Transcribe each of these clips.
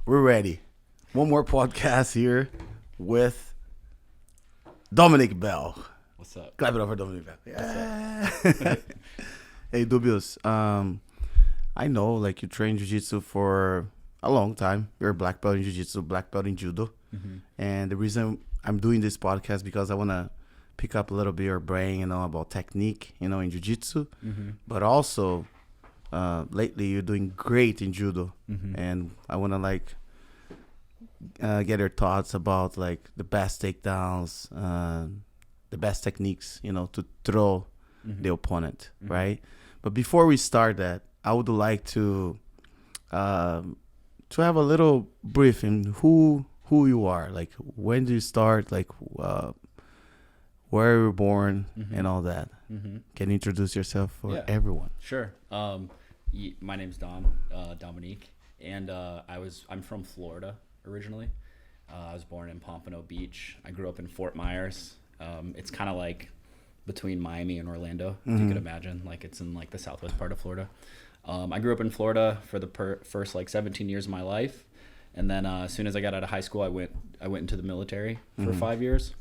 We're ready. One more podcast here with Dominique Bell. What's up? Clap it up for Dominique Bell. Yeah. Hey, Dubious. I know, like, you trained Jiu-Jitsu for a long time. You're a black belt in Jiu-Jitsu, black belt in Judo. Mm-hmm. And the reason I'm doing this podcast because I want to pick up a little bit your brain, about technique, in Jiu-Jitsu. Mm-hmm. But also, lately you're doing great in Judo. Mm-hmm. And I want to, get your thoughts about, the best takedowns, the best techniques, to throw the opponent, right? But before we start that, I would like to have a little briefing who you are, like when do you start, where you were born, and all that. Can you introduce yourself for everyone? Sure. My name's Dominique, and I'm from Florida originally. I was born in Pompano Beach. I grew up in Fort Myers. It's kind of like between Miami and Orlando, if you could imagine. Like it's in the southwest part of Florida. I grew up in Florida for the first 17 years of my life, and then as soon as I got out of high school, I went into the military for 5 years.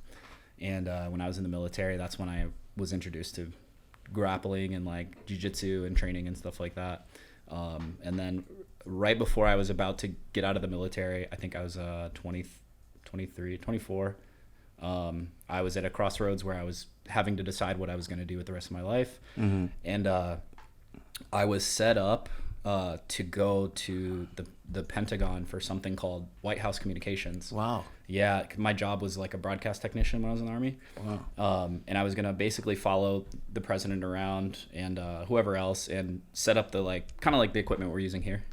And when I was in the military, that's when I was introduced to grappling and jiu-jitsu and training and stuff like that. And then right before I was about to get out of the military, I think I was 24. I was at a crossroads where I was having to decide what I was going to do with the rest of my life. And I was set up to go to the Pentagon for something called White House Communications. Wow. Yeah, my job was like a broadcast technician when I was in the Army. Wow. And I was going to basically follow the president around and whoever else and set up the kind of the equipment we're using here,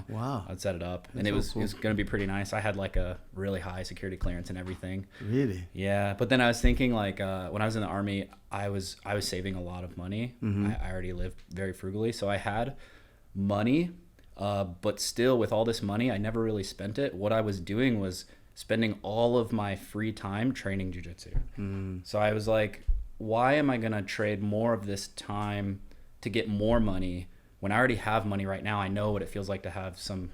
Wow. I'd set it up. That's and it was cool. it was going to be pretty nice. I had a really high security clearance and everything. Really? Yeah, but then I was thinking when I was in the Army, I was saving a lot of money. I already lived very frugally, so I had money, but still with all this money, I never really spent it. What I was doing was spending all of my free time training jiu-jitsu. So I was like, why am I going to trade more of this time to get more money when I already have money right now? I know what it feels like to have some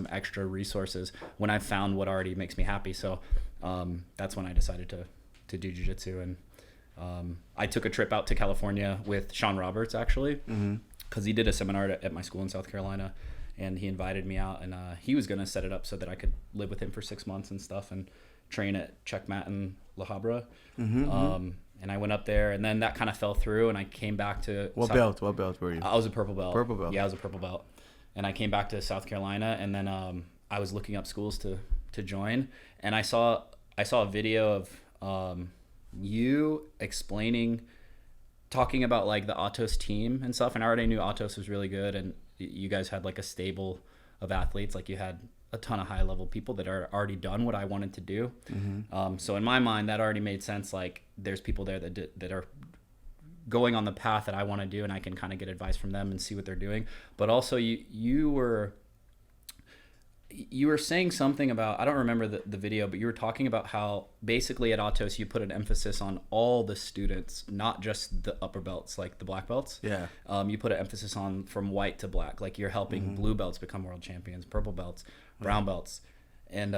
extra resources when I found what already makes me happy. So that's when I decided to do jiu-jitsu. And I took a trip out to California with Sean Roberts, actually, because he did a seminar at my school in South Carolina. And he invited me out, and he was going to set it up so that I could live with him for 6 months and stuff and train at Checkmat in La Habra. And I went up there, and then that kind of fell through, and I came back to... What belt were you? I was a purple belt. Purple belt. Yeah, I was a purple belt. And I came back to South Carolina, and then I was looking up schools to join, and I saw a video of you talking about the Atos team and stuff, and I already knew Atos was really good, and you guys had a stable of athletes. You had a ton of high level people that are already done what I wanted to do. So in my mind, that already made sense. There's people there that are going on the path that I want to do, and I can kind of get advice from them and see what they're doing. But also you were saying something about, I don't remember the video, but you were talking about how basically at Atos you put an emphasis on all the students, not just the upper belts, like the black belts. Yeah. You put an emphasis on from white to black, you're helping blue belts become world champions, purple belts, brown belts. And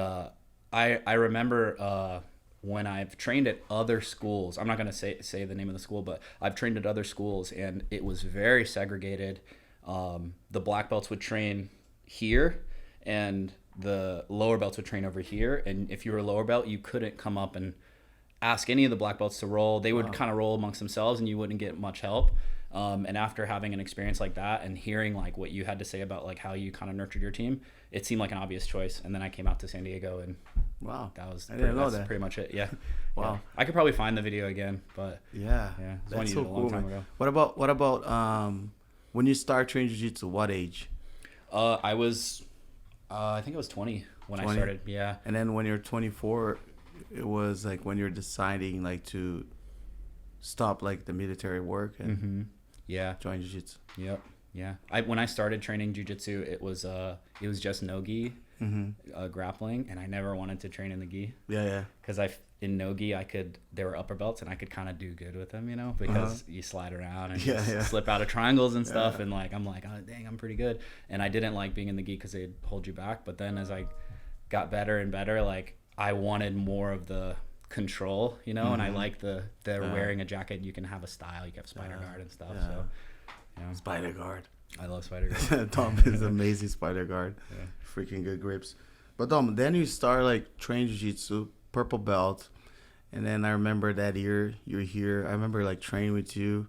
I remember when I've trained at other schools, I'm not going to say the name of the school, but I've trained at other schools, and it was very segregated. The black belts would train here, and the lower belts would train over here. And if you were a lower belt, you couldn't come up and ask any of the black belts to roll. They would kind of roll amongst themselves, and you wouldn't get much help. And after having an experience like that and hearing what you had to say about how you kind of nurtured your team, it seemed like an obvious choice. And then I came out to San Diego, and wow, that's that. pretty much it. Yeah. Wow. Yeah. I could probably find the video again, but yeah, that's so cool, a long time ago. What about when you start training jiu-jitsu? What age? I think I was 20 when 20? I started. Yeah. And then when you're 24, it was when you're deciding to stop the military work and join jiu-jitsu. Yep. Yeah. When I started training jiu-jitsu, it was just no gi, grappling, and I never wanted to train in the gi. Yeah. Because in no gi, there were upper belts, and I could kind of do good with them, because you slide around and slip out of triangles and stuff, and I'm like, oh dang, I'm pretty good. And I didn't like being in the gi because they'd hold you back. But then as I got better and better, like I wanted more of the control, you know, and I like they're wearing a jacket. You can have a style. You can have Spider Guard and stuff. So, you know, Spider Guard. I love Spider Guard. Dom is amazing Spider Guard. Yeah. Freaking good grips. But Dom, then you start like training jiu-jitsu, purple belt. And then I remember that year you were here. I remember like training with you,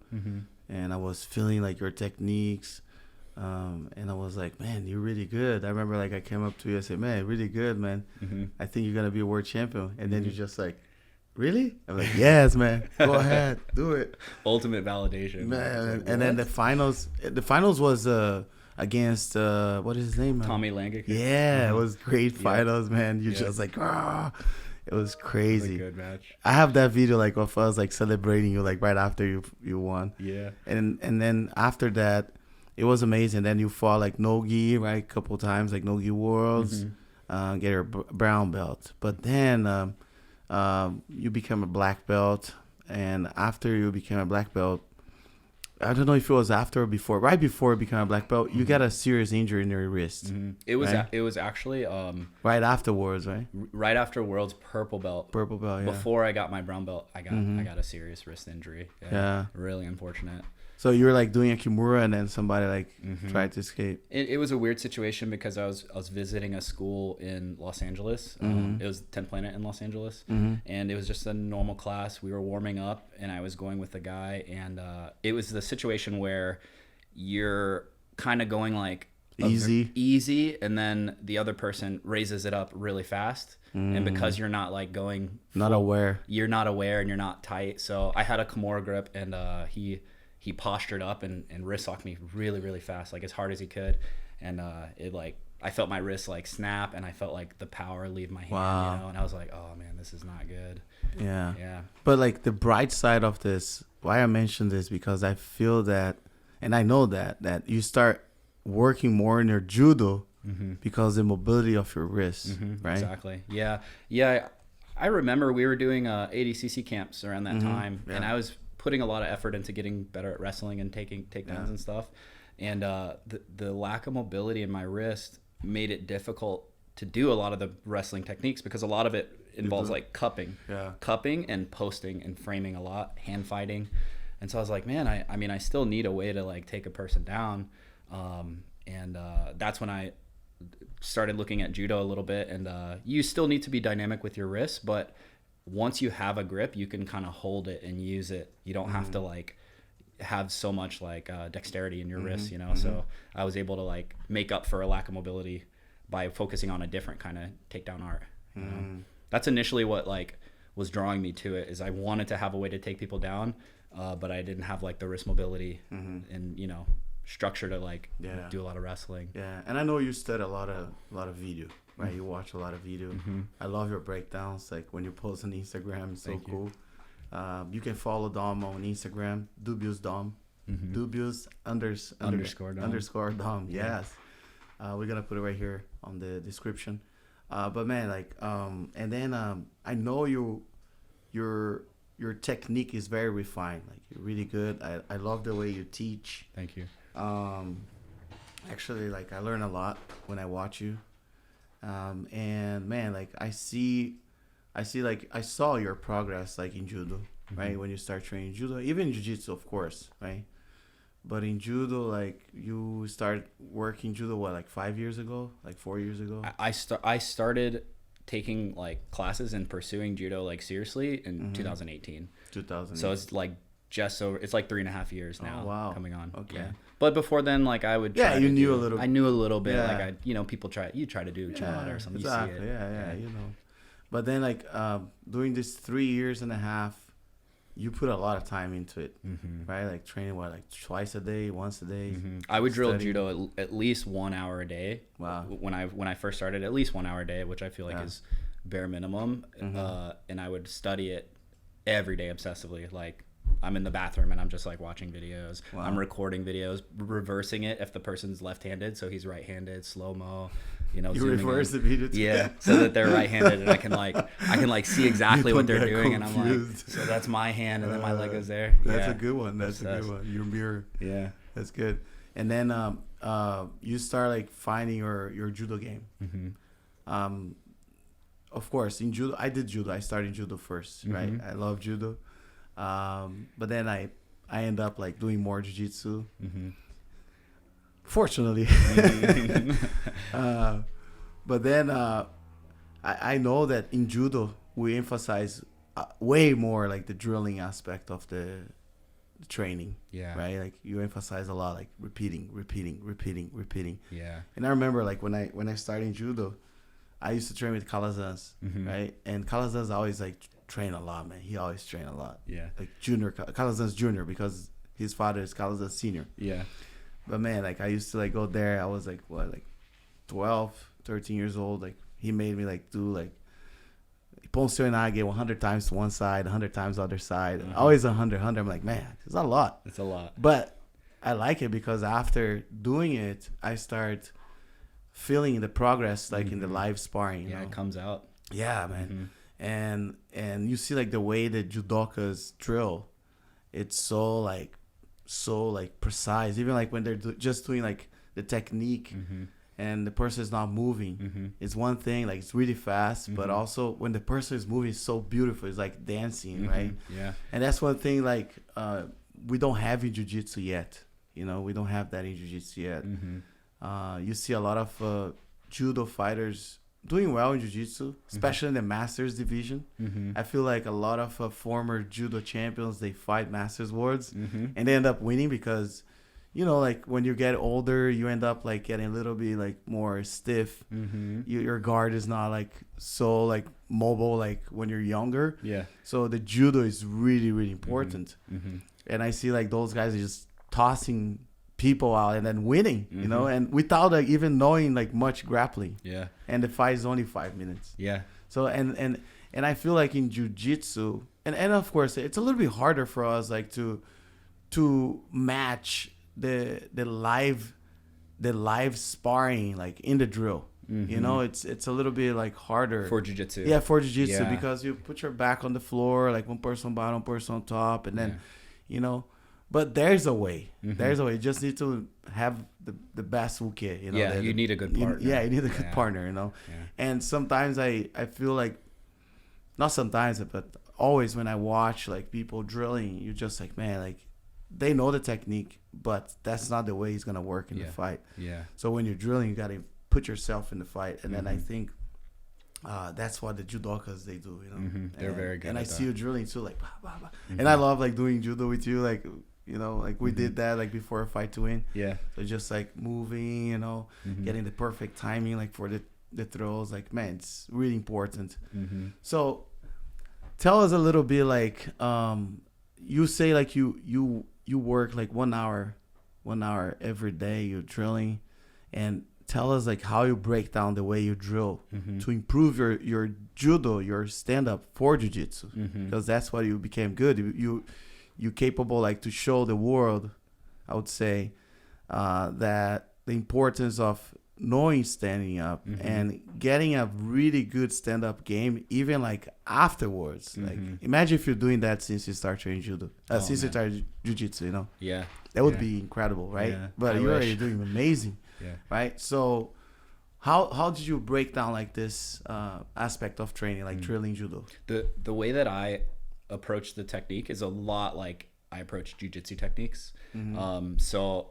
and I was feeling like your techniques. And I was like, man, you're really good. I remember like I came up to you and said, man, really good, man. I think you're going to be a world champion. And then you're just like, really? I'm like, yes, man. Go ahead. Do it. Ultimate validation. Man. And then the finals was against, what is his name? Tommy Langiker. Yeah, it was great finals, man. You're just like, ah. It was crazy. It was a good match. I have that video like of us like celebrating you like right after you won. Yeah. And then after that, it was amazing. Then you fought like Nogi, right, a couple times, like Nogi Worlds, get your brown belt. But then you became a black belt, and after you became a black belt, I don't know if it was after or before. Right before you became a black belt, you got a serious injury in your wrist. It was right? It was actually right afterwards, right? Right after World's purple belt. Purple belt, yeah. Before I got my brown belt, I got a serious wrist injury. Yeah. Really unfortunate. So you were like doing a Kimura, and then somebody like tried to escape. It was a weird situation because I was visiting a school in Los Angeles. It was 10 Planet in Los Angeles, and it was just a normal class. We were warming up, and I was going with a guy, and it was the situation where you're kind of going like easy, and then the other person raises it up really fast, and because you're not like going you're not aware, and you're not tight. So I had a Kimura grip, and he postured up and wrist locked me really, really fast, like as hard as he could. And it like, I felt my wrist like snap, and I felt like the power leave my hand, you know? And I was like, oh man, this is not good. Yeah. But like the bright side of this, why I mentioned this, because I feel that, and I know that you start working more in your judo because the mobility of your wrist, right? Exactly. Yeah. I remember we were doing ADCC camps around that time, and I was putting a lot of effort into getting better at wrestling and taking takedowns and stuff. And the lack of mobility in my wrist made it difficult to do a lot of the wrestling techniques, because a lot of it involves like cupping and posting and framing a lot, hand fighting. And so I was like, man, I still need a way to like take a person down. And that's when I started looking at judo a little bit. And you still need to be dynamic with your wrists, but once you have a grip, you can kind of hold it and use it. You don't have to like have so much like dexterity in your wrists, you know? So I was able to like make up for a lack of mobility by focusing on a different kind of takedown art. You know? That's initially what like was drawing me to it, is I wanted to have a way to take people down, but I didn't have like the wrist mobility and, you know, structure to like do a lot of wrestling. Yeah. And I know you studied a lot of video. Right, you watch a lot of video. I love your breakdowns. Like when you post on Instagram, it's so cool. You can follow Dom on Instagram, Dubious Dom, Dubious underscore Dom. Yes, we're gonna put it right here on the description. But man, like, and then I know your technique is very refined. Like you're really good. I love the way you teach. Thank you. Actually, like I learn a lot when I watch you. And man, like I saw your progress like in judo, right? When you start training judo, even jiu-jitsu, of course, right? But in judo, like you start working judo, what, like 5 years ago, like 4 years ago? I started taking like classes and pursuing judo like seriously in 2018. So it's like it's like 3.5 years now coming on. Okay. Yeah. But before then, like I would try you knew a little. I knew a little bit. Like people try to do Chimada or something. Exactly. You see it. Yeah, you know. But then like during this 3.5 years, you put a lot of time into it, right? Like training like twice a day, once a day. I would drill judo at least 1 hour a day. Wow. When I first started, at least 1 hour a day, which I feel like is bare minimum. And I would study it every day obsessively. Like I'm in the bathroom and I'm just like watching videos. Wow. I'm recording videos, reversing it if the person's left-handed, so he's right-handed, slow-mo. You know, you reverse the video too. Yeah, so that they're right-handed, and I can like see exactly what they're doing, confused. And I'm like, so that's my hand, and then my leg goes there. That's a good one. That's a good one. Your mirror. Yeah, that's good. And then you start like finding your judo game. of course, in judo, I did judo. I started judo first, right? I love judo. But then I end up like doing more jiu-jitsu. Fortunately. But then I know that in judo, we emphasize way more like the drilling aspect of the training. Yeah. Right? Like you emphasize a lot like repeating. Yeah. And I remember like when I started in judo, I used to train with Calazans, right? And Calazans always like train a lot, man. He always train a lot. Yeah. Like junior, Calazans junior, because his father is Calazans senior. Yeah. But man, like I used to like go there. I was like, what, like 12, 13 years old. Like he made me like do like Poncio and I get 100 times to one side, 100 times the other side. Always 100. I'm like, man, it's a lot. It's a lot. But I like it because after doing it, I start feeling the progress like in the live sparring. You know? It comes out. Yeah, man. And you see like the way that judokas drill, it's so like precise. Even like when they're just doing like the technique and the person is not moving, it's one thing, like it's really fast, but also when the person is moving, it's so beautiful. It's like dancing, right? Yeah. And that's one thing like we don't have in jiu-jitsu yet. You know, we don't have that in jiu-jitsu yet. You see a lot of judo fighters doing well in jiu-jitsu, especially in the masters division. I feel like a lot of former judo champions, they fight masters worlds and they end up winning because, you know, like when you get older, you end up like getting a little bit like more stiff. Your guard is not like so like mobile like when you're younger. Yeah. So the judo is really, really important. And I see like those guys are just tossing people out and then winning, you know, and without like even knowing like much grappling. Yeah. And the fight is only 5 minutes. Yeah. So and I feel like in jiu-jitsu and of course it's a little bit harder for us like to match the live sparring like in the drill. You know, it's a little bit like harder for jiu-jitsu. Yeah, for jiu-jitsu because you put your back on the floor, like one person on bottom, one person on top, and then you know. But there's a way. There's a way. You just need to have the best uke, you know. Yeah, you need a good partner. You need a good partner, you know. Yeah. And sometimes I feel like, not sometimes, but always when I watch like people drilling, you're just like, man, like they know the technique, but that's not the way he's gonna work in the fight. Yeah. So when you're drilling, you gotta put yourself in the fight, and then I think that's what the judokas they do, you know. They're very good. And I see you drilling too, like, bah, bah, bah. And I love like doing judo with you, like. You know, like we did that like before a fight to win. Yeah. So just like moving, you know, getting the perfect timing like for the throws. Like, man, it's really important. So tell us a little bit like you say like you work like 1 hour every day, you're drilling, and tell us like how you break down the way you drill to improve your judo, your stand up for jiu-jitsu, because that's why you became good. You're capable like to show the world, I would say, that the importance of knowing standing up and getting a really good stand-up game even like afterwards. Like imagine if you're doing that since you start training judo, since you started jiu-jitsu, you know. Yeah. That would be incredible, right? Yeah. But you're already doing amazing. Yeah. Right? So how did you break down like this aspect of training, like drilling judo? The way that I approach the technique is a lot like I approach jiu-jitsu techniques. So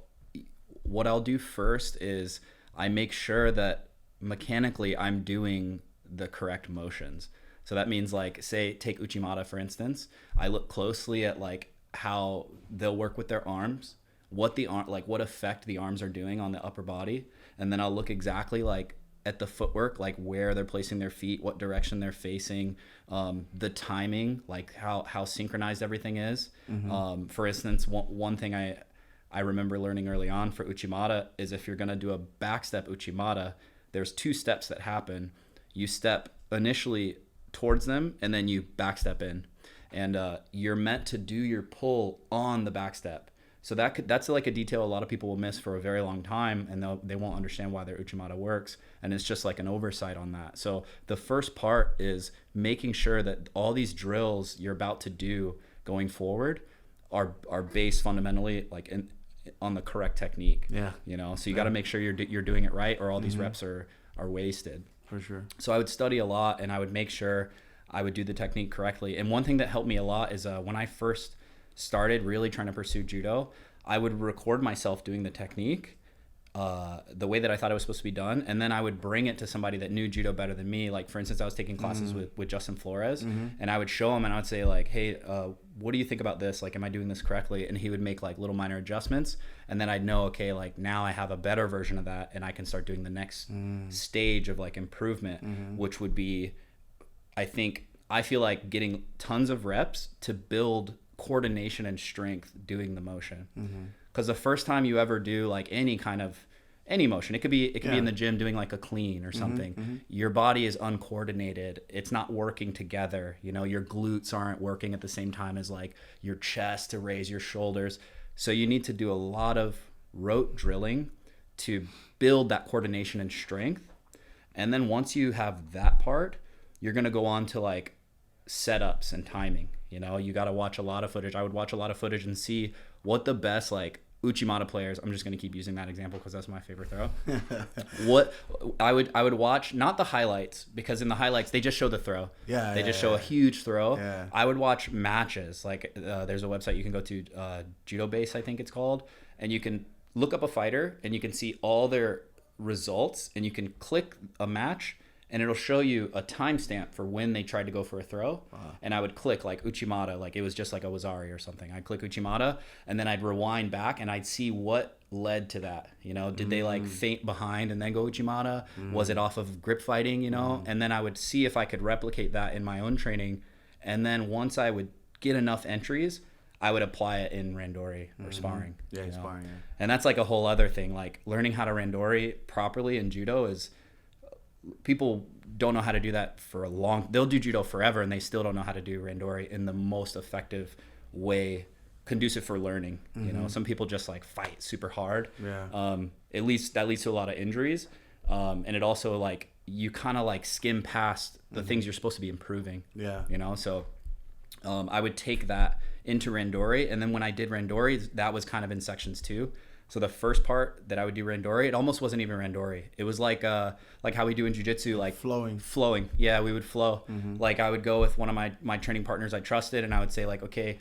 what I'll do first is I make sure that mechanically I'm doing the correct motions. So that means like, say, take Uchimata for instance. I look closely at like how they'll work with their arms, what effect the arms are doing on the upper body, and then I'll look exactly like at the footwork, like where they're placing their feet, what direction they're facing, the timing, like how synchronized everything is. For instance, one thing I remember learning early on for Uchimata is if you're going to do a backstep Uchimata, there's 2 steps that happen. You step initially towards them and then you backstep in. And you're meant to do your pull on the backstep. So that's like a detail a lot of people will miss for a very long time, and they won't understand why their Uchimata works, and it's just like an oversight on that. So the first part is making sure that all these drills you're about to do going forward are based fundamentally like on the correct technique. Yeah. You know, so you got to make sure you're doing it right, or all these reps are wasted. For sure. So I would study a lot, and I would make sure I would do the technique correctly. And one thing that helped me a lot is when I first started really trying to pursue judo, I would record myself doing the technique the way that I thought it was supposed to be done, and then I would bring it to somebody that knew judo better than me. Like, for instance, I was taking classes with Justin Flores, and I would show him, and I would say like, hey, what do you think about this? Like, am I doing this correctly? And he would make like little minor adjustments, and then I'd know, okay, like now I have a better version of that, and I can start doing the next stage of like improvement, which would be, I feel like getting tons of reps to build coordination and strength doing the motion. Because the first time you ever do like any motion, it could be in the gym doing like a clean or something, your body is uncoordinated. It's not working together. You know, your glutes aren't working at the same time as like your chest to raise your shoulders. So you need to do a lot of rote drilling to build that coordination and strength. And then once you have that part, you're going to go on to like setups and timing. You know, you got to watch a lot of footage. I would watch a lot of footage and see what the best like Uchimata players, I'm just going to keep using that example because that's my favorite throw. What I would watch, not the highlights, because in the highlights they just show the throw. They just show a huge throw. I would watch matches. Like there's a website you can go to, Judo Base I think it's called, and you can look up a fighter and you can see all their results, and you can click a match and it'll show you a timestamp for when they tried to go for a throw. And I would click like Uchimata, like it was just like a Wazari or something. I'd click Uchimata, and then I'd rewind back and I'd see what led to that. You know, did they like feint behind and then go Uchimata? Was it off of grip fighting, you know? And then I would see if I could replicate that in my own training. And then once I would get enough entries, I would apply it in randori or sparring. Sparring. And that's like a whole other thing. Like learning how to randori properly in judo is, people don't know how to do that for they'll do judo forever and they still don't know how to do randori in the most effective way conducive for learning. You know, some people just like fight super hard. At least that leads to a lot of injuries. And it also like, you kind of like skim past the things you're supposed to be improving. You know, so I would take that into randori, and then when I did randori, that was kind of in sections too. So the first part that I would do randori, it almost wasn't even randori. It was like how we do in jiu-jitsu, like flowing. Yeah, we would flow. Like I would go with one of my training partners I trusted, and I would say like, okay,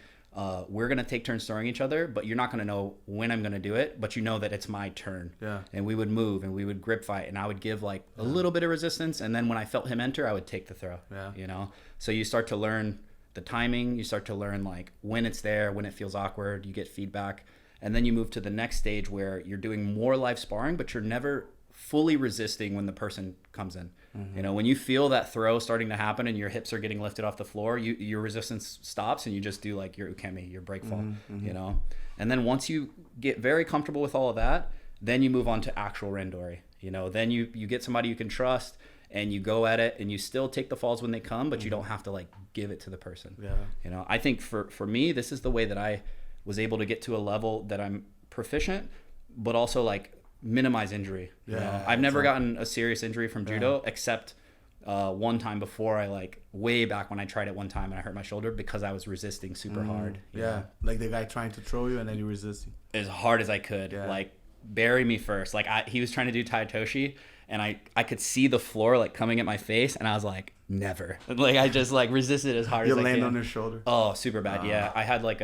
we're going to take turns throwing each other, but you're not going to know when I'm going to do it, but you know that it's my turn. And we would move and we would grip fight, and I would give like a little bit of resistance, and then when I felt him enter, I would take the throw. You know, so you start to learn the timing, you start to learn like when it's there, when it feels awkward, you get feedback. And then you move to the next stage where you're doing more live sparring, but you're never fully resisting when the person comes in. You know, when you feel that throw starting to happen and your hips are getting lifted off the floor, your resistance stops and you just do like your ukemi, your break fall, you know? And then once you get very comfortable with all of that, then you move on to actual randori. You know, then you get somebody you can trust and you go at it, and you still take the falls when they come, but you don't have to like give it to the person. You know, I think for me, this is the way that I was able to get to a level that I'm proficient, but also like minimize injury. You know? I've never gotten a serious injury from judo except one time before, I like way back when I tried it one time and I hurt my shoulder because I was resisting super hard. You know? Like the guy trying to throw you and then you resisting as hard as I could. Like bury me first. Like he was trying to do taitoshi, and I could see the floor like coming at my face, and I was like, never. Like I just like resisted as hard as I can. You land on your shoulder. Oh, super bad. Yeah, I had like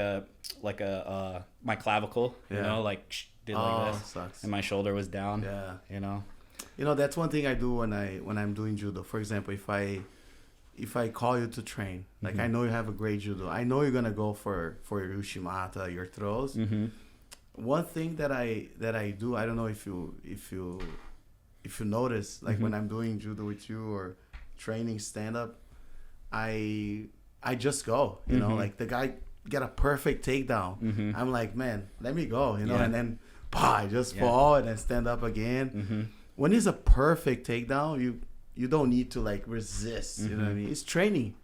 my clavicle, you know, like did like this, sucks. And my shoulder was down. You know, that's one thing I do when I'm doing judo. For example, if I call you to train, like I know you have a great judo, I know you're gonna go for your Ushimata, your throws. One thing that I do, I don't know if you notice, like when I'm doing judo with you or training stand up, I just go, you know, like the guy get a perfect takedown. I'm like, man, let me go, you know, and then I just fall and then stand up again. When it's a perfect takedown, you don't need to like resist, you know what I mean? It's training,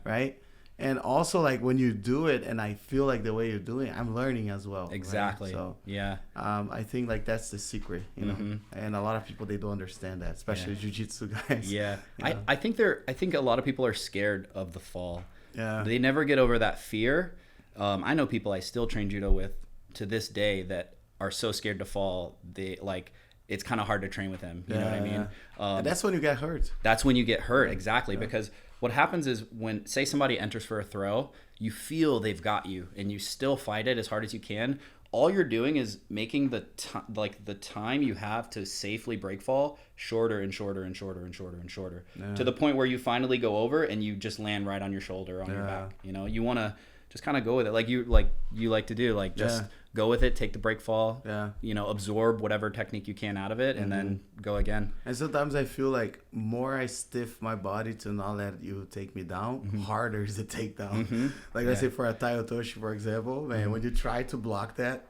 right? And also like when you do it and I feel like the way you're doing it, I'm learning as well. Exactly. Right? So I think like that's the secret, you know. And a lot of people, they don't understand that, especially jiu-jitsu guys. I think a lot of people are scared of the fall. They never get over that fear. I know people I still train judo with to this day that are so scared to fall. They like it's kind of hard to train with him. You know what I mean? And that's when you get hurt. That's when you get hurt, exactly. Because what happens is when, say, somebody enters for a throw, you feel they've got you, and you still fight it as hard as you can. All you're doing is making the time you have to safely break fall shorter and shorter and shorter and shorter and shorter, to the point where you finally go over and you just land right on your shoulder, on your back. You know, you want to just kind of go with it, like you like to do, like just go with it, take the break fall, you know, absorb whatever technique you can out of it, and then go again. And sometimes I feel like more I stiff my body to not let you take me down, harder is the takedown. Like let's say for a Taiotoshi, for example, man, when you try to block that,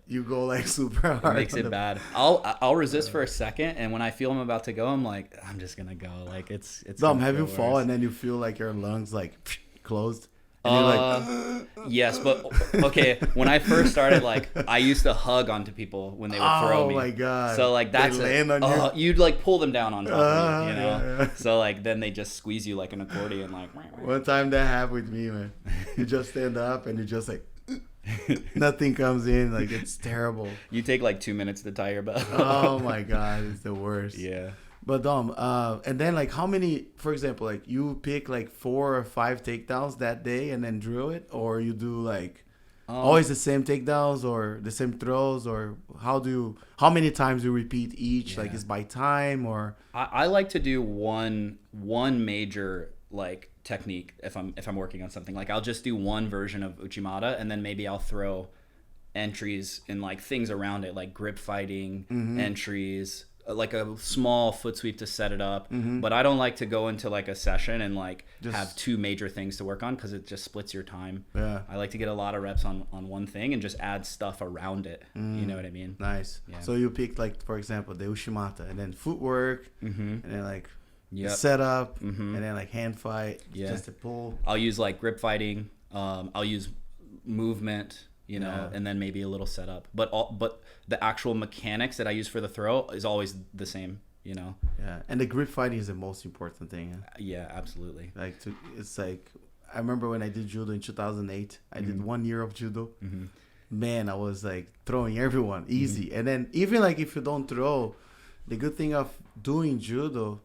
you go like super hard. It makes it bad. I'll resist for a second, and when I feel I'm about to go, I'm like, I'm just gonna go. Like it's. Dom, have you fall and then you feel like your lungs like closed? Yes, but okay. When I first started, like I used to hug onto people when they would throw me. Oh my god! So like that's they land on you. You'd like pull them down on top of you, you know. Yeah. So like then they just squeeze you like an accordion, like. One time that happened with me, man. You just stand up and you just like. Nothing comes in, like it's terrible. You take like 2 minutes to tie your belt. Oh my god, it's the worst. Yeah. But and then like how many, for example, like you pick like 4 or 5 takedowns that day and then drill it, or you do like always the same takedowns or the same throws, or how many times you repeat each? Like it's by time, or I like to do one major like technique if I'm working on something. Like I'll just do one version of Uchimata, and then maybe I'll throw entries and like things around it, like grip fighting entries, like a small foot sweep to set it up. But I don't like to go into like a session and like just have 2 major things to work on, because it just splits your time. I like to get a lot of reps on one thing and just add stuff around it. You know what I mean? Nice. So you pick like, for example, the Ushimata, and then footwork, and then like setup, and then like hand fight, just a pull. I'll use like grip fighting, I'll use movement, you know, and then maybe a little setup. But the actual mechanics that I use for the throw is always the same, you know. Yeah, and the grip fighting is the most important thing. Yeah, absolutely. Like it's like, I remember when I did judo in 2008. I did 1 year of judo. Man, I was like throwing everyone easy, and then even like if you don't throw, the good thing of doing judo,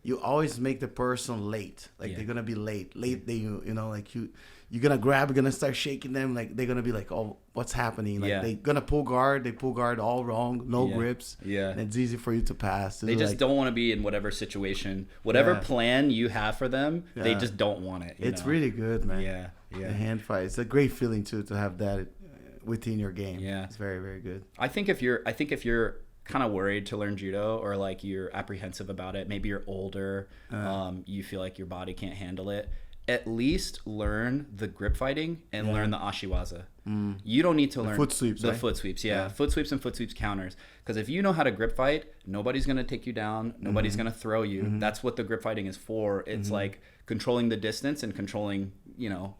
you always make the person late. Like they're gonna be late. They you know, like you're gonna grab, you're gonna start shaking them, like they're gonna be like, oh, what's happening? Like they're gonna pull guard, they pull guard all wrong, no grips. And it's easy for you to pass. They just don't want to be in whatever situation, whatever plan you have for them, they just don't want it. It's really good, man. Yeah. The hand fight. It's a great feeling too to have that within your game. Yeah. It's very, very good. I think if you're kind of worried to learn judo, or like you're apprehensive about it, maybe you're older, you feel like your body can't handle it, at least learn the grip fighting and learn the ashiwaza. You don't need to learn foot sweeps, foot sweeps. Foot sweeps and foot sweeps counters, because if you know how to grip fight, nobody's going to take you down, nobody's going to throw you. That's what the grip fighting is for. It's like controlling the distance and controlling, you know,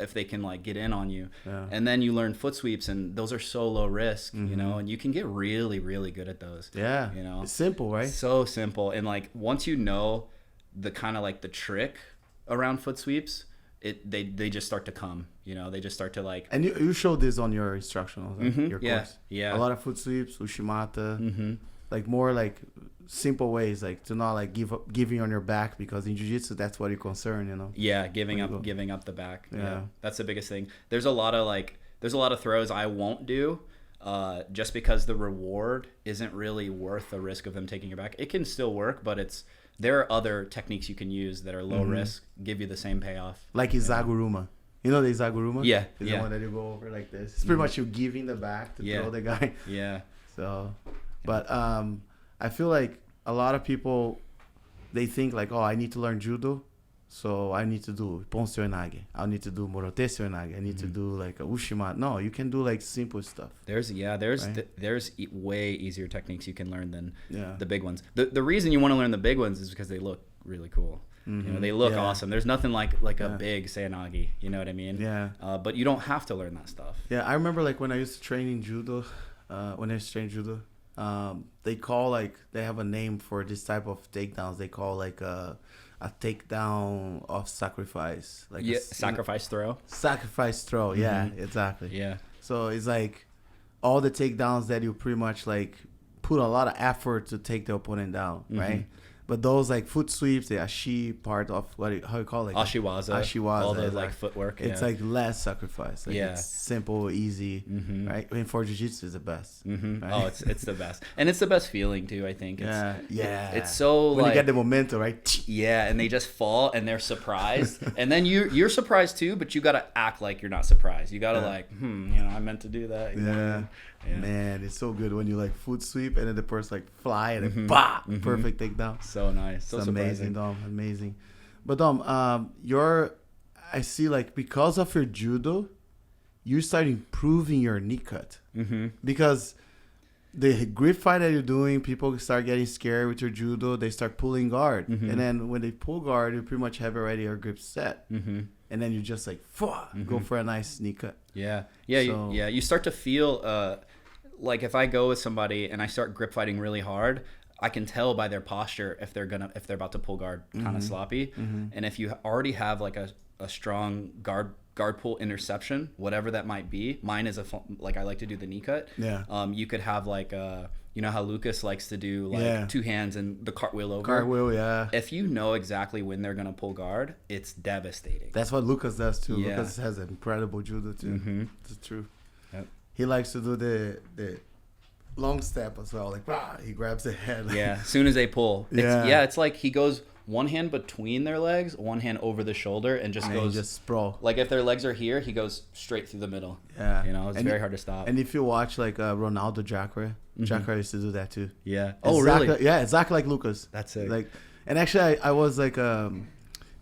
if they can like get in on you. And then you learn foot sweeps, and those are so low risk, you know, and you can get really, really good at those. You know, it's simple, right? So simple. And like once you know the kind of like the trick around foot sweeps, they just start to come, you know, they just start to like. And you showed this on your instructionals, your course. A lot of foot sweeps, Ushimata, like more like simple ways, like to not like giving on your back, because in jiu-jitsu that's what you're concerned, you know. Giving up the back. That's the biggest thing. There's a lot of throws I won't do, just because the reward isn't really worth the risk of them taking your back. It can still work, but there are other techniques you can use that are low risk, give you the same payoff. Like Izaguruma. You know the Izaguruma? Yeah. It's the one that you go over like this. It's pretty much you giving the back to throw the guy. So, but I feel like a lot of people, they think like, oh, I need to learn judo, so I need to do Ponsei Nage. I need to do Morotesei Nage. I need to do like a Ushima. No, you can do like simple stuff. There's way easier techniques you can learn than the big ones. The reason you want to learn the big ones is because they look really cool. You know, they look awesome. There's nothing like a big Seianagi, you know what I mean? But you don't have to learn that stuff. I remember like when I used to train in judo, they call like, they have a name for this type of takedowns. They call like a takedown of sacrifice, like sacrifice throw. Sacrifice throw, exactly. So it's like all the takedowns that you pretty much like put a lot of effort to take the opponent down, right? But those like foot sweeps, the ashi part of how you call it? Ashiwaza. All the like footwork. It's like less sacrifice. Like Yeah. It's simple, easy, right? I mean, for jiu-jitsu is the best. Right? Oh, it's the best. And it's the best feeling too, I think. It's so when like, you get the momentum, right? yeah, and they just fall and they're surprised. And then you're surprised too, but you got to act like you're not surprised. You got to like, I meant to do that. You know? Yeah. Man, it's so good when you like foot sweep and then the person like fly and then perfect takedown. So nice. So it's surprising. amazing, Dom. Amazing. But Dom, I see like because of your judo, you start improving your knee cut. Because the grip fight that you're doing, people start getting scared with your judo. They start pulling guard. And then when they pull guard, you pretty much have already your grip set. And then you just like, go for a nice knee cut. Yeah. So, You start to feel like if I go with somebody and I start grip fighting really hard, I can tell by their posture if they're about to pull guard kind of sloppy. And if you already have like a strong guard pull interception, whatever that might be, mine is like I like to do the knee cut. Yeah. You could have like you know how Lucas likes to do like 2 hands and the cartwheel over. Cartwheel, yeah. If you know exactly when they're gonna pull guard, it's devastating. That's what Lucas does too. Yeah. Lucas has an incredible judo too. It's true. Yep. He likes to do the long step as well. Like, he grabs the head. Yeah, as soon as they pull. Yeah. It's like he goes one hand between their legs, one hand over the shoulder, and goes just sprawl. Like if their legs are here, he goes straight through the middle. Yeah. You know, it's very hard to stop. And if you watch like Ronaldo Jacare, Jacare used to do that too. Yeah. Oh, really? Yeah, exactly like Lucas. That's it. Like, and actually, I was like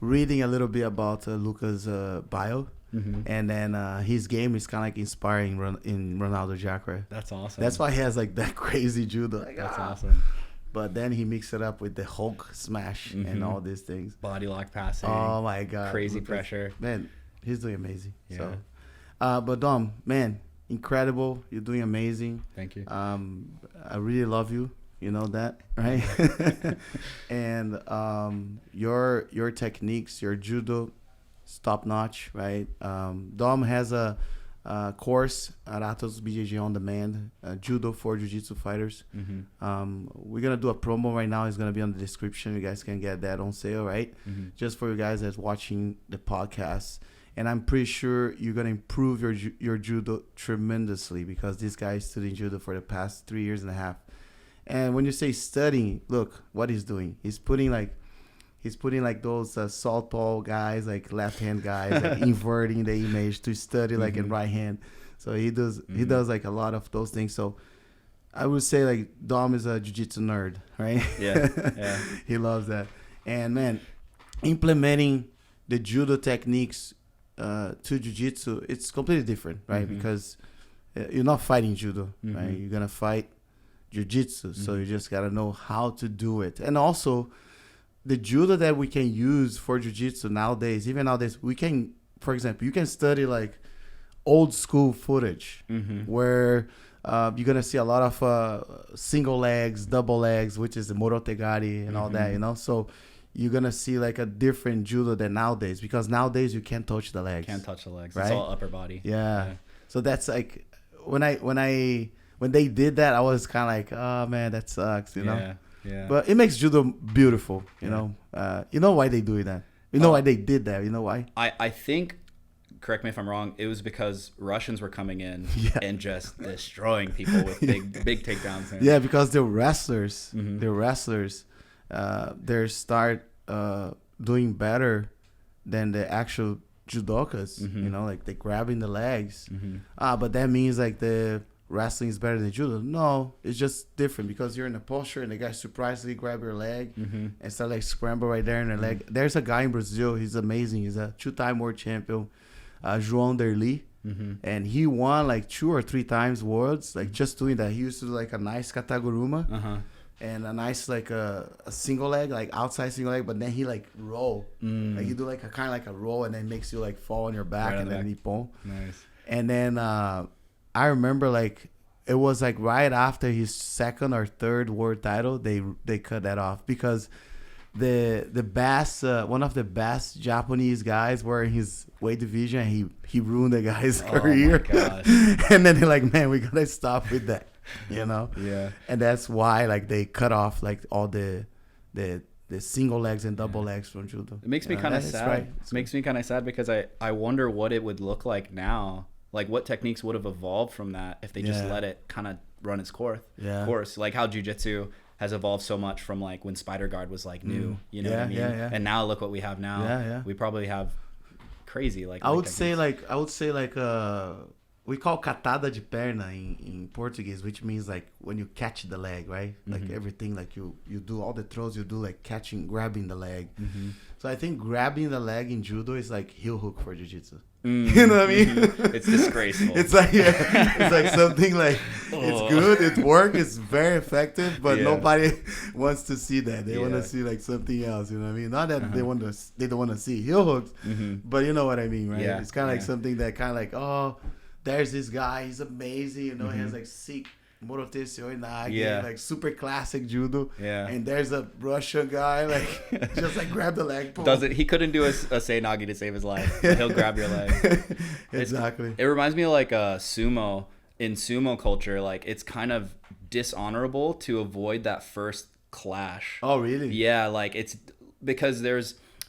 reading a little bit about Lucas' bio. And then his game is kind of like inspiring in Ronaldo Jacare. That's awesome. That's why he has like that crazy judo. Like, That's awesome. But then he mixed it up with the Hulk smash and all these things. Body lock passing. Oh my God. Crazy pressure. Man, he's doing amazing. Yeah. So, but Dom, man, incredible. You're doing amazing. Thank you. I really love you. You know that, right? And your techniques, your judo, is top notch, right? Dom has a course at Atos BJJ on demand, judo for Jiu-Jitsu Fighters. We're gonna do a promo right now. It's gonna be on the description. You guys can get that on sale, right? Just for you guys that's watching the podcast. And I'm pretty sure you're gonna improve your judo tremendously because this guy is studying judo for the past 3 years and a half. And when you say studying, look what he's doing. He's putting like those southpaw guys, like left-hand guys, like inverting the image to study like in right hand. So he does like a lot of those things. So I would say like Dom is a jiu-jitsu nerd, right? Yeah. He loves that. And man, implementing the judo techniques to jiu-jitsu, it's completely different, right? Because you're not fighting judo, right? You're gonna fight jiu-jitsu, so you just gotta know how to do it. And also, the judo that we can use for jiu-jitsu nowadays, we can, for example, you can study like old school footage where you're going to see a lot of single legs, double legs, which is the morotegari and all that, you know? So you're going to see like a different judo than nowadays because nowadays you can't touch the legs. Can't touch the legs. Right? It's all upper body. Yeah. So that's like, when they did that, I was kind of like, oh man, that sucks, you know? Yeah. But it makes judo beautiful, you know. You know why they do that? You know why they did that? You know why? I think, correct me if I'm wrong, it was because Russians were coming in and just destroying people with big takedowns. Yeah, because they're wrestlers. They start doing better than the actual judokas. You know, like they grabbing the legs. But that means like the wrestling is better than judo. No, it's just different because you're in a posture and the guy surprisingly grab your leg and start like scramble right there in their leg. There's a guy in Brazil. He's amazing. He's a 2-time world champion, João Derli. And he won like 2 or 3 times worlds, like just doing that. He used to do like a nice kataguruma and a nice like a single leg, like outside single leg, but then he like roll. Like you do like a kind of like a roll and then makes you like fall on your back and then nippon. Nice. And then I remember like it was like right after his 2nd or 3rd world title, they cut that off because the best one of the best Japanese guys were in his weight division. He ruined the guy's career. Oh my gosh. And then they're like, man, we gotta stop with that. you know. Yeah. And that's why like they cut off like all the single legs and double legs from judo. It makes me kind of sad. Right. It makes me kind of sad because I wonder what it would look like now. Like what techniques would have evolved from that if they just let it kind of run its course. Yeah. Like how jiu-jitsu has evolved so much from like when Spider Guard was like new, you know what I mean? Yeah. And now look what we have now. Yeah. We probably have crazy like I would say like we call catada de perna in Portuguese, which means like when you catch the leg, right? Like everything, like you do all the throws you do, like grabbing the leg. So I think grabbing the leg in judo is like heel hook for jiu-jitsu. You know what I mean? It's disgraceful. It's like it's like something like it's good, it works, it's very effective, but nobody wants to see that. They want to see like something else. You know what I mean? Not that they don't want to see heel hooks, but you know what I mean, right? Yeah. It's kind of like something that kind of like, oh, there's this guy, he's amazing. You know, he has like sick Morotesio Inagi, like super classic judo. Yeah. And there's a Russian guy, like just like grab the leg. Pull. He couldn't do a Seinagi to save his life. But he'll grab your leg. Exactly. It reminds me of like sumo. In sumo culture, like it's kind of dishonorable to avoid that first clash. Oh, really? Yeah, like it's because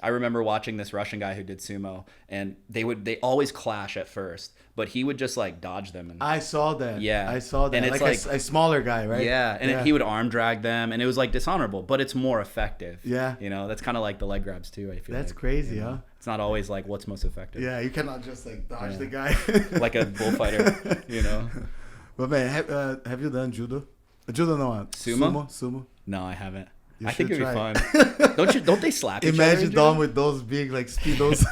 I remember watching this Russian guy who did sumo, and they always clash at first, but he would just like dodge them. And I saw that. Yeah, I saw that. And it's like a smaller guy, right? Yeah, and he would arm drag them, and it was like dishonorable, but it's more effective. Yeah, you know, that's kind of like the leg grabs too. I feel that's like, crazy, you know? Huh? It's not always like what's most effective. Yeah, you cannot just like dodge the guy like a bullfighter, you know. But man, have you done judo? Judo, no, sumo. No, I haven't. You I think it'd be fun. Don't they slap each other? Imagine Dom with those big like speedos.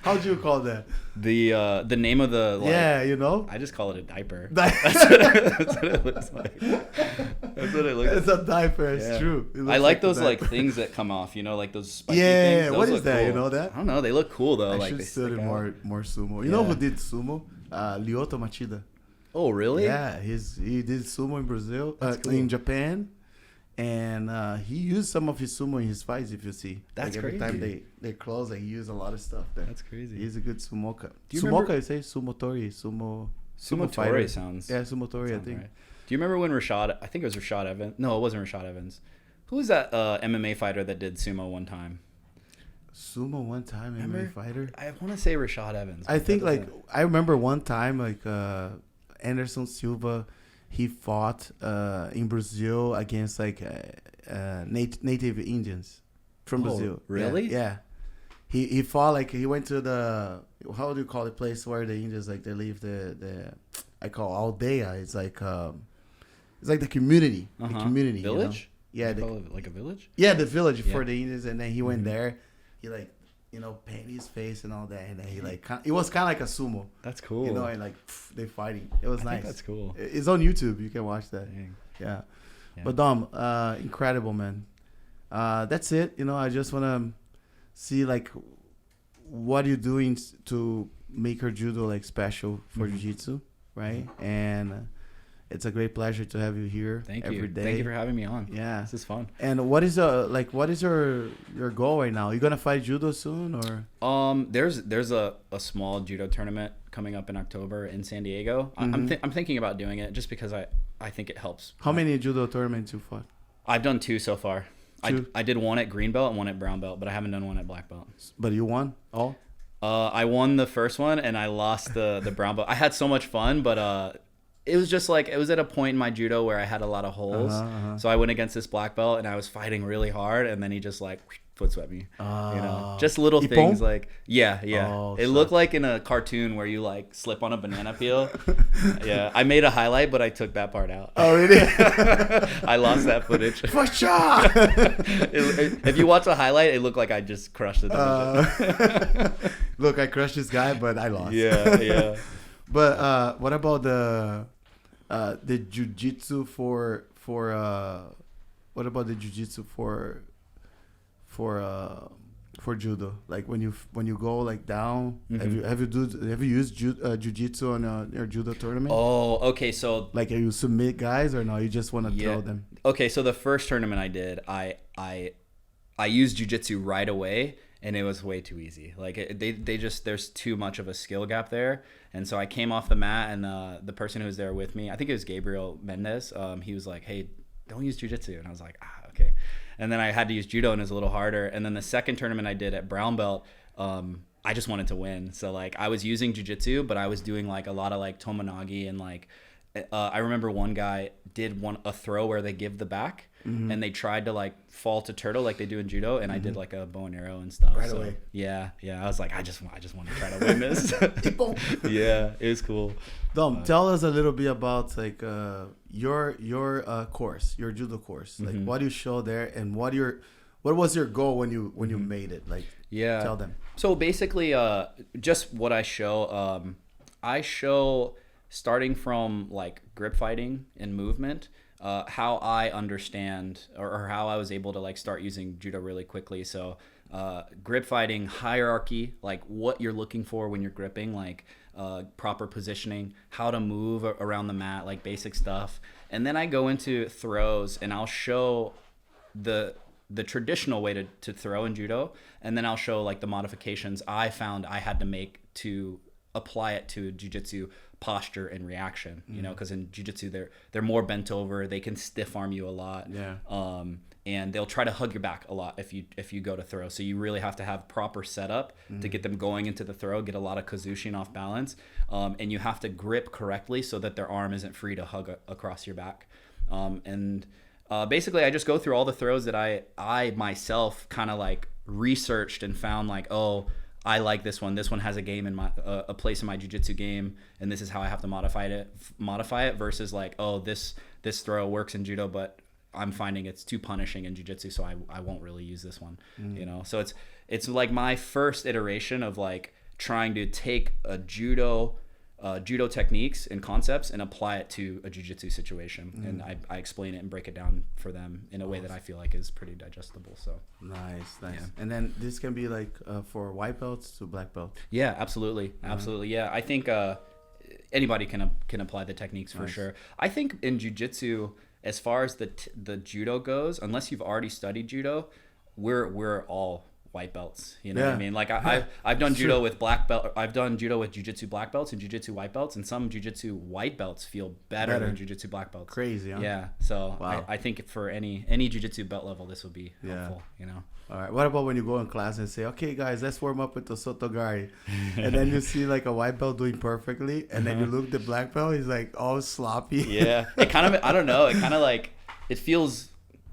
How do you call that? The name of the you know. I just call it a diaper. That's what it looks like. That's what it looks like. It's a diaper. It's true. It I like those like things that come off. You know, like those spiky things. Those what is that? Cool. You know that? I don't know. They look cool though. I like should they study more sumo. You know who did sumo? Lyoto Machida. Oh really? Yeah, he did sumo in Brazil, cool. In Japan. And he used some of his sumo in his fights, if you see. That's like every crazy. time they close, he used a lot of stuff there. That's crazy. He's a good sumoka. Do you sumoka, remember? you say sumotori, Sumotori fighter. Sounds. Yeah, sumotori, I think. Right. Do you remember when I think it was Rashad Evans. No, it wasn't Rashad Evans. Who was that MMA fighter that did sumo one time? Sumo one time, MMA fighter? I want to say Rashad Evans. I think like, I remember one time like Anderson Silva, he fought in Brazil against like native Indians from Brazil. Really? Yeah. He fought like he went to the, how do you call the place where the Indians like they live, the I call aldeia. It's like the community. The community village. You know? Yeah, like a village. Yeah, the village for the Indians, and then he went there. He like, you know, paint his face and all that, and then he like it was kind of like a sumo. That's cool. You know, and like they fighting. It was nice. That's cool. It's on YouTube. You can watch that. Dang. Yeah. But Dom, incredible, man. That's it. You know, I just wanna see like what you're doing to make your judo like special for jiu-jitsu, right? And it's a great pleasure to have you here. Thank every you. day. Thank you for having me on. Yeah, this is fun. And what is your goal right now? You gonna fight judo soon or? There's a small judo tournament coming up in October in San Diego. I'm thinking about doing it just because I think it helps. How many judo tournaments you fought? I've done 2 so far. 2? I did one at green belt and one at brown belt, but I haven't done one at black belt. But you won all? I won the first one and I lost the brown belt. I had so much fun, but it was just like, it was at a point in my judo where I had a lot of holes. So I went against this black belt and I was fighting really hard, and then he just like foot swept me. You know, just little things like, yeah. It looked like in a cartoon where you like slip on a banana peel. Yeah, I made a highlight, but I took that part out. Oh, really? I lost that footage. For sure. If you watch the highlight, it looked like I just crushed it. Look, I crushed this guy, but I lost. Yeah. But what about the jiu-jitsu for what about the jiu-jitsu for judo? Like when you go like down, have you used jiu-jitsu on your judo tournament? Oh, okay. So like, you submit guys or no? You just want to throw them? Okay, so the first tournament I did, I used jiu-jitsu right away. and it was way too easy. Like they just, there's too much of a skill gap there. And so I came off the mat, and the person who was there with me, I think it was Gabriel Mendez, he was like, hey, don't use jiu-jitsu. And I was like, okay. And then I had to use judo, and it was a little harder. And then the second tournament I did at brown belt, I just wanted to win. So like I was using jiu-jitsu, but I was doing like a lot of like tomonagi, and like I remember one guy did a throw where they give the back, and they tried to like fall to turtle like they do in judo, and I did like a bow and arrow and stuff. Right so, away. Yeah. I was like, I just want to try to win this. Yeah, it was cool. Dom, tell us a little bit about like your course, your judo course. Like what you show there, and what was your goal when you made it? Like, tell them. So basically, just what I show starting from like grip fighting and movement, how I understand or how I was able to like start using judo really quickly. So grip fighting, hierarchy, like what you're looking for when you're gripping, like proper positioning, how to move around the mat, like basic stuff. And then I go into throws, and I'll show the traditional way to throw in judo, and then I'll show like the modifications I found I had to make to apply it to jiu-jitsu posture and reaction, you know, because in jiu-jitsu they're more bent over, they can stiff arm you a lot, and they'll try to hug your back a lot if you go to throw. So you really have to have proper setup to get them going into the throw, get a lot of kazushin off balance, and you have to grip correctly so that their arm isn't free to hug across your back. Basically I just go through all the throws that I myself kind of like researched and found like, oh, I like this one. This one has a game in my a place in my jiu-jitsu game, and this is how I have to modify it versus like, oh, this throw works in judo, but I'm finding it's too punishing in jiu-jitsu, so I won't really use this one. You know, so it's like my first iteration of like trying to take a judo techniques and concepts and apply it to a jiu-jitsu situation, and I explain it and break it down for them in a way that I feel like is pretty digestible. So nice. Yeah. And then this can be like for white belts to black belt. Yeah, absolutely. Yeah, I think anybody can apply the techniques for sure. I think in jiu-jitsu, as far as the judo goes, unless you've already studied judo, we're all white belts, you know what I mean? Like I've done judo with black belt. I've done judo with jiu-jitsu black belts and jiu-jitsu white belts, and some jiu-jitsu white belts feel better than jiu-jitsu black belts. Crazy, huh? Yeah. So I think for any jiu-jitsu belt level, this would be helpful, you know? All right. What about when you go in class and say, okay, guys, let's warm up with the Sotogari. And then you see like a white belt doing perfectly. And then you look at the black belt, he's like all sloppy. Yeah. It kind of, I don't know. It kind of like, it feels,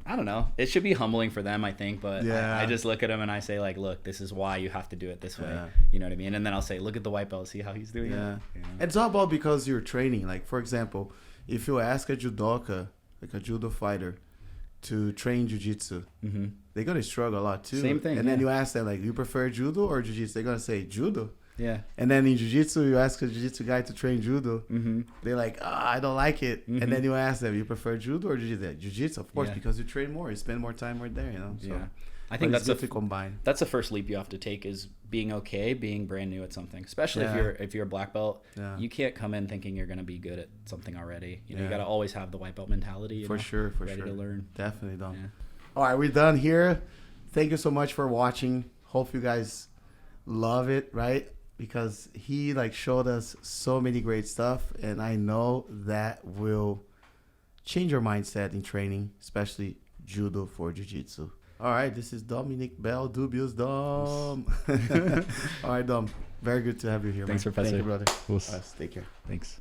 I don't know. It should be humbling for them, I think. But I just look at them and I say like, look, this is why you have to do it this way. You know what I mean? And then I'll say, look at the white belt, see how he's doing it. You know? It's all about because you're training. Like, for example, if you ask a judoka, like a judo fighter, to train jiu-jitsu, they're going to struggle a lot too. Same thing. And then you ask them, like, you prefer judo or jiu-jitsu? They're going to say judo. Yeah. And then in jiu-jitsu, you ask a jiu-jitsu guy to train judo. They're like, I don't like it. And then you ask them, you prefer judo or jiu-jitsu? Jiu-jitsu, of course, because you train more. You spend more time right there, you know? So, I think that's to combine. That's the first leap you have to take, is being okay, being brand new at something. Especially if you're a black belt, you can't come in thinking you're going to be good at something already. You know, you got to always have the white belt mentality. For sure. Ready to learn. Definitely, Dom. Yeah. All right, we're done here. Thank you so much for watching. Hope you guys love it, right? Because he like showed us so many great stuff, and I know that will change your mindset in training, especially judo for jiu-jitsu. All right, this is Dominique Bell, Dubious Dom. All right, Dom, very good to have you here. Thanks, man. Professor. Thank you, brother. Cool. Take care. Thanks.